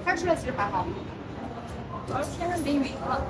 看出来其实还好，天上淋雨了。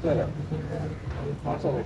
对的，黄色的。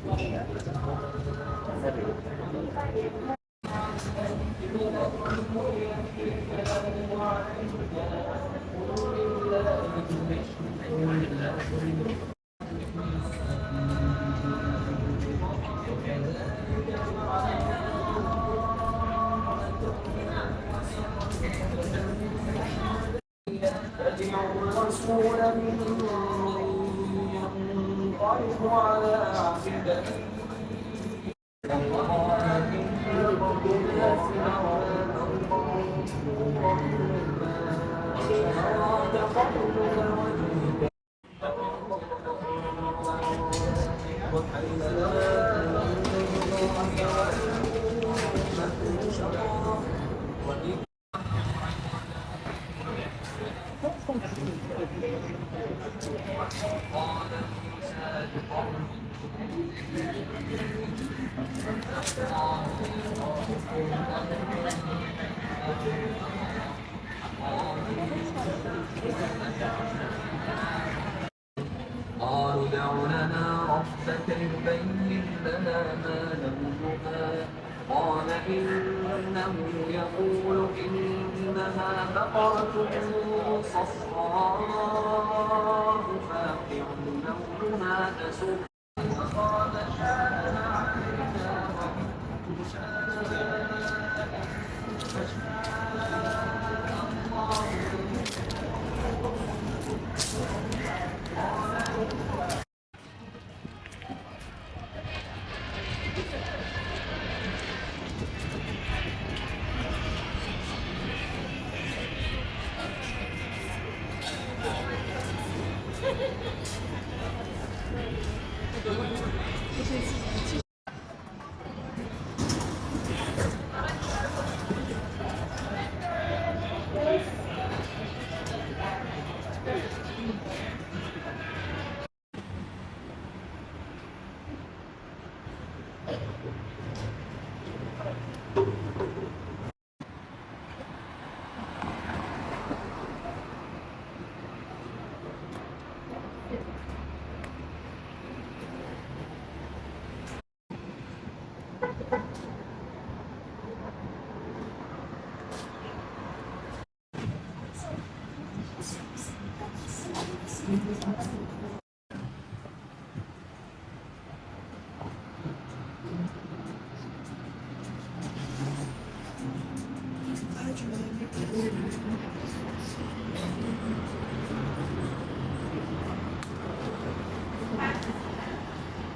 قالوا ادع لنا ربك يبين لنا ما لونها قال إنه يقول إنها بقرة صفراء فاقع لونها تسر فقال حال علينا وإن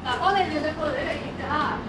打包点牛奶过来一下啊。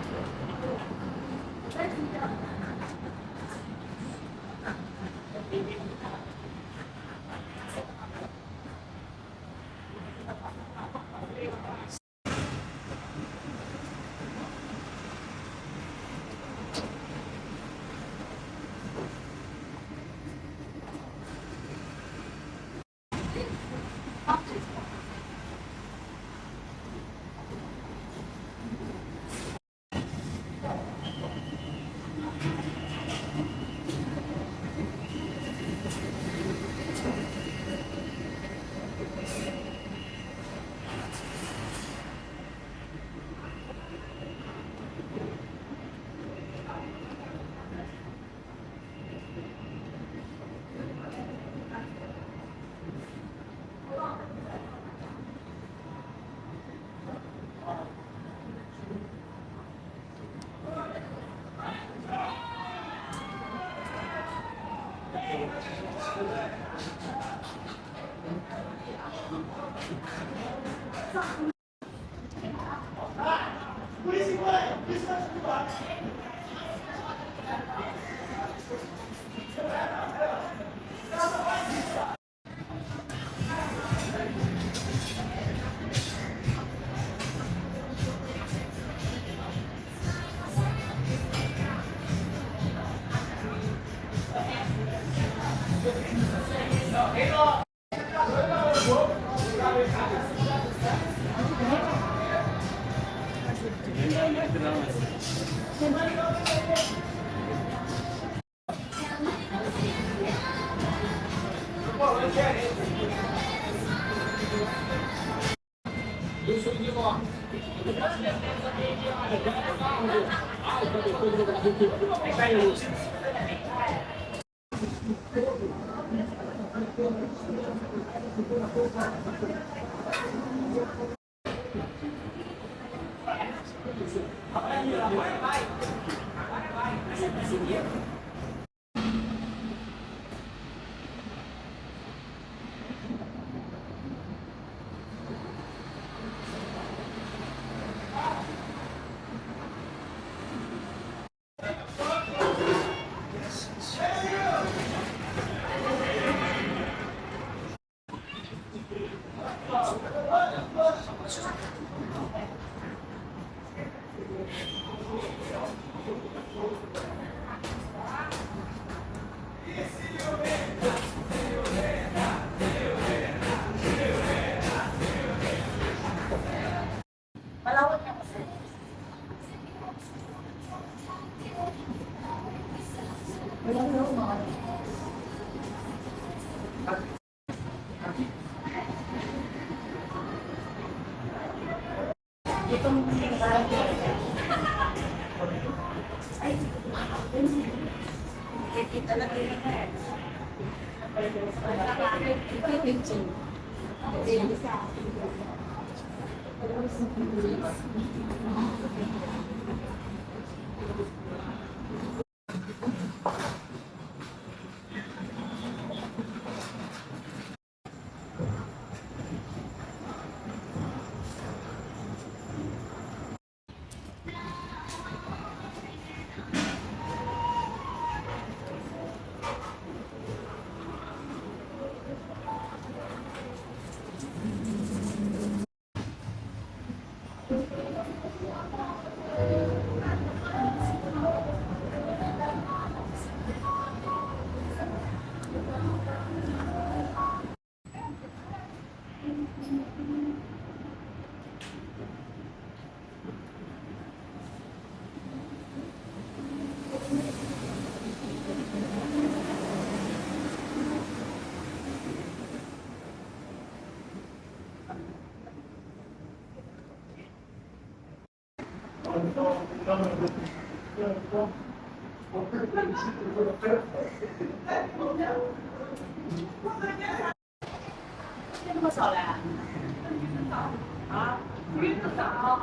这么少嘞？啊，鱼不少。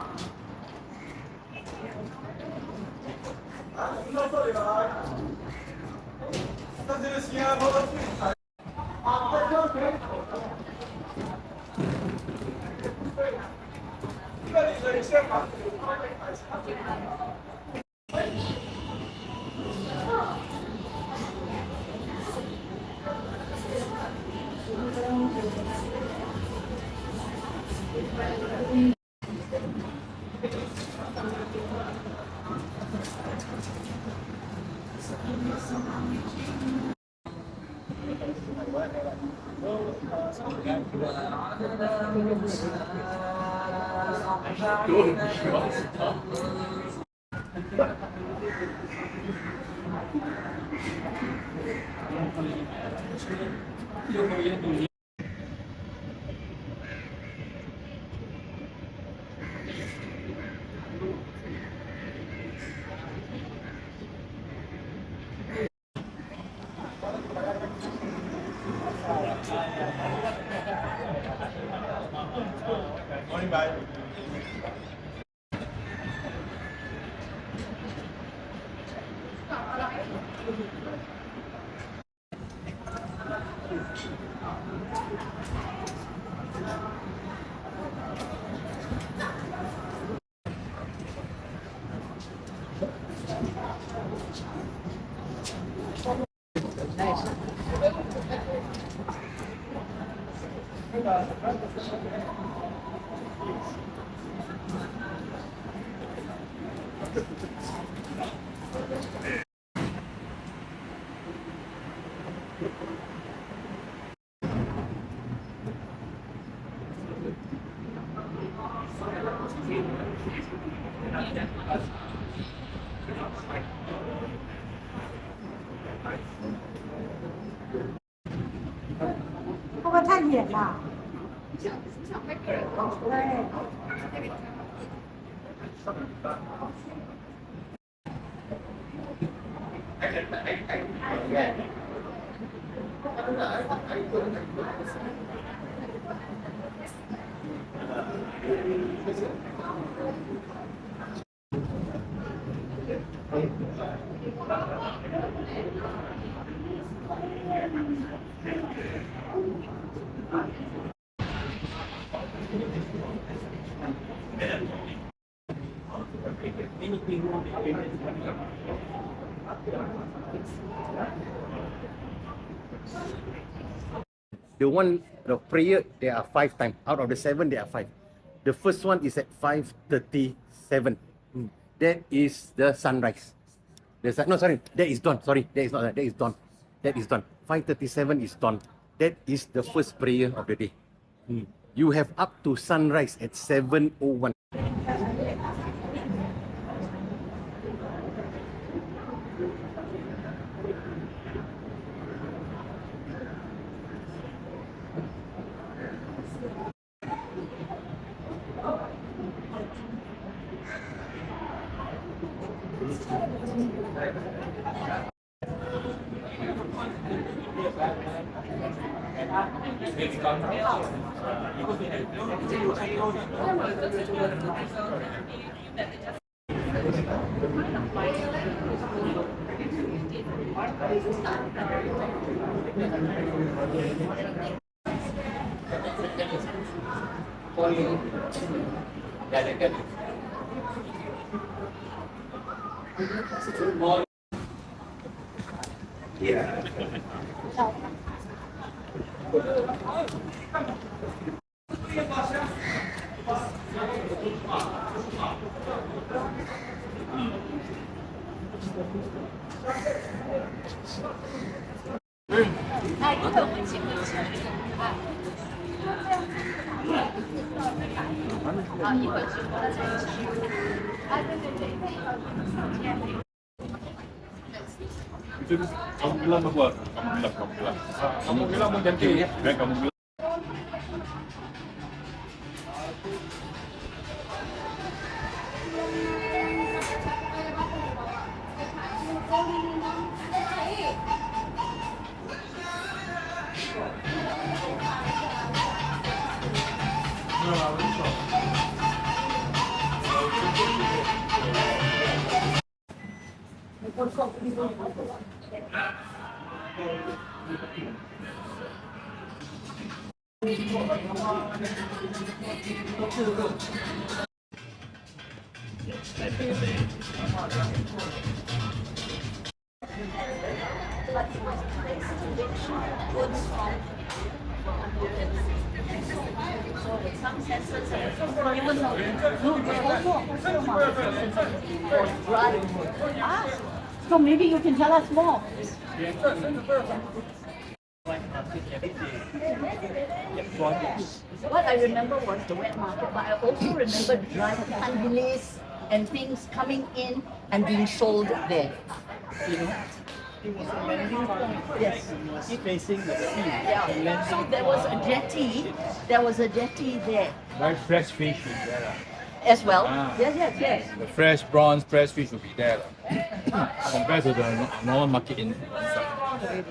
会不会太远了？对。The one, the prayer, there are 5 times. Out of the 7, there are 5. The first one is at 5:37. That is the sunrise. No, sorry, that is dawn. Sorry, that is not that. That is dawn. That is dawn. 5:37 is dawn. That is the first prayer of the day. You have up to sunrise at 7:01. Itu Kampong Glam apa? Kampong Glam. Kampong Glam pun cantik ya. Kampong Glam. So maybe you can tell us more. What I remember was the wet market, but I also remember dry tangilis and things coming in and being sold there. You know? It was a landing point. Yes. Facing the sea. Yeah. So there was a jetty. There was a jetty there Very fresh fish is there. as well. Ah. Yes. The fresh prawns, fresh fish will be there. Compared to the normal market inside.